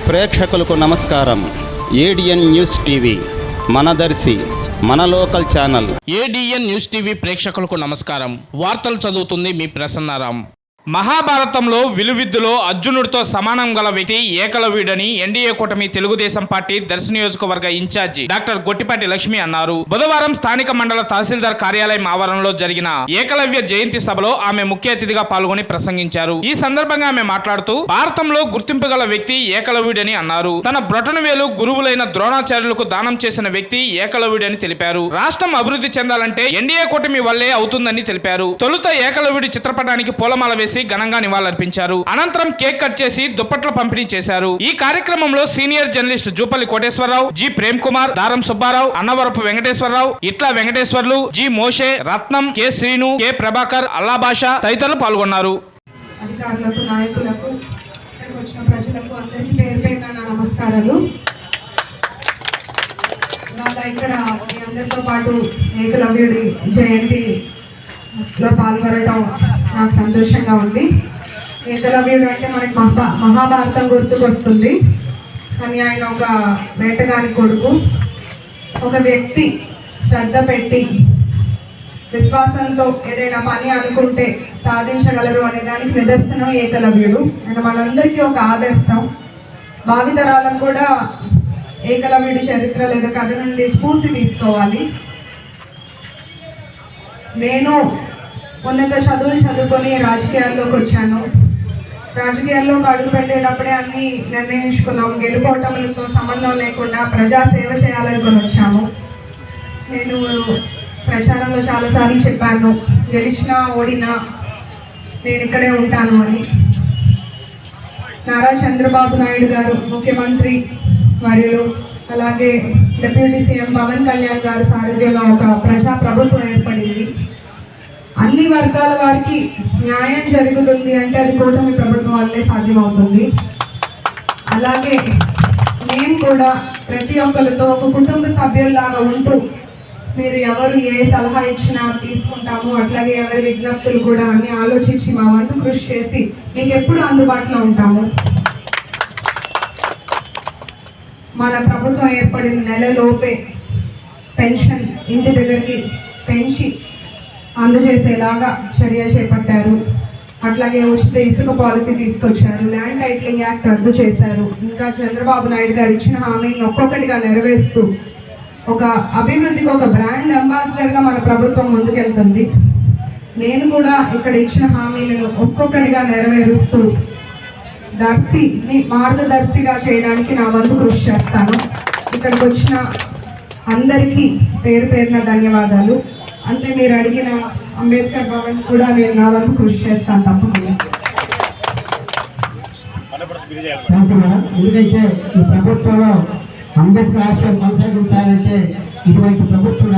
ప్రేక్షకులకు నమస్కారం. ADN news TV మనదర్శి మన local channel. ADN news TV ప్రేక్షకులకు నమస్కారం. వార్తలు చదువుతుంది మీ ప్రసన్నారాం. మహాభారతంలో విలువిద్దులో అర్జునుడితో సమానం గల వ్యక్తి ఏకలవ్యుడని ఎన్డీఏ కూటమి తెలుగుదేశం పార్టీ దర్శి నియోజకవర్గ ఇన్ఛార్జి డాక్టర్ గొట్టిపాటి లక్ష్మి అన్నారు. బుధవారం స్థానిక మండల తహసీల్దార్ కార్యాలయం ఆవరణలో జరిగిన ఏకలవ్య జయంతి సభలో ఆమె ముఖ్య అతిథిగా పాల్గొని ప్రసంగించారు. ఈ సందర్భంగా ఆమె మాట్లాడుతూ భారతంలో గుర్తింపు గల వ్యక్తి ఏకలవ్యుడని అన్నారు. తన బ్రొటనవేలు గురువులైన ద్రోణాచార్యులకు దానం చేసిన వ్యక్తి ఏకలవ్యుడని తెలిపారు. రాష్ట్రం అభివృద్ధి చెందాలంటే ఎన్డీఏ కూటమి వల్లే అవుతుందని తెలిపారు. తొలుత ఏకలవ్యుడి చిత్రపటానికి పూలమాల వేసి ఘనంగా నివాళులర్పించారు. అనంతరం కేక్ కట్ చేసి దుప్పట్ల పంపిణీ చేశారు. ఈ కార్యక్రమంలో senior journalist Jupalli Koteswararao, G Prem Kumar, Daram Subbarao, Annavarapu Venkateswararao, Itla Venkateswarlu, G Moshe, Ratnam, K Srinu, K Prabhakar, Allabhasha తదితరులు పాల్గొన్నారు. అధికారులకు, నాయకులకు, ఇక్కడికి వచ్చిన ప్రజలకు అందరికీ పేరు పేరున నా నమస్కారాలు. ఇవాళ ఇక్కడ మీ అందరితో పాటు ఏకలవ్యుడి జయంతిలో పాల్గొనడం నాకు సంతోషంగా ఉంది. ఏకలవ్యుడు అంటే మనకి మహాభారతం గుర్తుకొస్తుంది. కానీ ఆయన ఒక వేటగాని కొడుకు. ఒక వ్యక్తి శ్రద్ధ పెట్టి విశ్వాసంతో ఏదైనా పని అనుకుంటే సాధించగలరు అనే దానికి నిదర్శనం ఏకలవ్యుడు. ఆయన మనందరికీ ఒక ఆదర్శం. భావితరాలకు కూడా ఏకలవ్యుడి చరిత్ర లేదా కథ నుండి స్ఫూర్తి తీసుకోవాలి. నేను ఉన్నత చదువులు చదువుకొని రాజకీయాల్లోకి వచ్చాను. రాజకీయాల్లోకి అడుగు పెట్టేటప్పుడే అన్ని నిర్ణయించుకున్నాం. గెలుపోవటములతో సంబంధం లేకుండా ప్రజాసేవ చేయాలనుకొని వచ్చాము. నేను ప్రచారంలో చాలాసార్లు చెప్పాను, గెలిచినా ఓడినా నేను ఇక్కడే ఉంటాను అని. నారా చంద్రబాబు నాయుడు గారు ముఖ్యమంత్రి మరియు అలాగే డిప్యూటీ సీఎం పవన్ కళ్యాణ్ గారి సారథ్యంలో ఒక ప్రజా ప్రభుత్వం ఏర్పడింది. అన్ని వర్గాల వారికి న్యాయం జరుగుతుంది అంటే అది కూటమి ప్రభుత్వం వల్లే సాధ్యమవుతుంది. అలాగే మేము కూడా ప్రతి ఒక్కరితో ఒక కుటుంబ సభ్యుల్లాగా ఉంటూ మీరు ఎవరు ఏ సలహా ఇచ్చినా తీసుకుంటాము. అట్లాగే ఎవరి విజ్ఞప్తులు కూడా అన్ని ఆలోచించి మా వంతు కృషి చేసి మీకు ఎప్పుడు అందుబాటులో ఉంటాము. మన ప్రభుత్వం ఏర్పడిన నెలలోపే పెన్షన్ ఇంటి దగ్గరికి పెంచి అందజేసేలాగా చర్య చేపట్టారు. అట్లాగే ఉచిత ఇసుక పాలసీ తీసుకొచ్చారు. ల్యాండ్ టైటిలింగ్ యాక్ట్ రద్దు చేశారు. ఇంకా చంద్రబాబు నాయుడు గారు ఇచ్చిన హామీలను ఒక్కొక్కటిగా నెరవేరుస్తూ ఒక అభివృద్ధికి ఒక బ్రాండ్ అంబాసిడర్గా మన ప్రభుత్వం ముందుకెళ్తుంది. నేను కూడా ఇక్కడ ఇచ్చిన హామీలను ఒక్కొక్కటిగా నెరవేరుస్తూ దర్శిని మార్గదర్శిగా చేయడానికి నా వంతు కృషి చేస్తాను. ఇక్కడికి వచ్చిన అందరికీ పేరు పేరున ధన్యవాదాలు. అంటే మీరు అడిగిన అంబేద్కర్ భవన్ కూడా నేను నా వంతు కృషి చేస్తాను తప్పకుండా. ఎందుకంటే ఈ ప్రభుత్వంలో అంబేద్కర్ ఆశయం కొనసాగించాలంటే ఇటువంటి ప్రభుత్వం